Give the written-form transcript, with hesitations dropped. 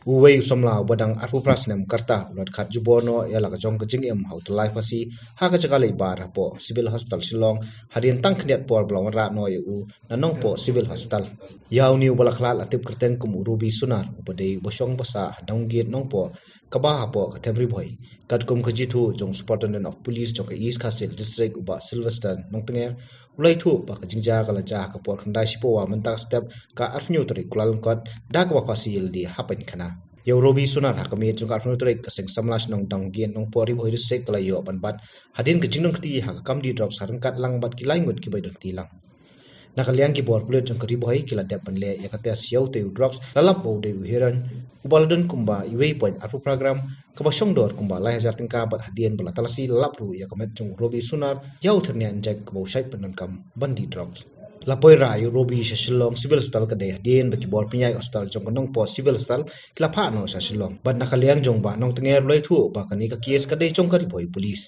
Uwei somla badang arpu prasnem karta ulat khat jubono ya laga jong kajing em hau to life pasi ha ka chakale bar po civil hospital Shillong hadian tang khniat por blong ra no yu nanong po civil hospital yaw niu balakhlal atip kerteng kum rubi sunar upade bosong basa donggiet nong po kaba po kathemri boy kat kum khajitu jong superintendent of police jong east castle district uba silverstone nong tenger ulai thu pa kajingja kala ja ka por khandai sipo wa mentak step ka arnyu tari kulal kot dak wa pasil di hapen khana yo robi sunar hakami chung arnyu tari kaseng samlas nong donggiet nong pori boy district kala yo banbat hadin kajing khti ha kam di drop sarangkat lang bat ki laingut ki bai dong tilang nakaliang ki bor pulet jong kari boy kila depan le yakata siau te drops lalap bo de heran ubaladun kumba iwei point arpu program kabasong dor kumba lai hajar tingka bat hadien bala talasi lalap ru yakamet jong robi sunar yau thernian jek kabo shai penan kam bandi drops lapoi ra yu robi sa Shillong civil hospital ka de hadien baki bor pinyai hospital jong kanong po civil hospital kila pha no sa Shillong bat nakaliang jong ba nong tenger loi thu ba kani ka case ka de jong kari boy police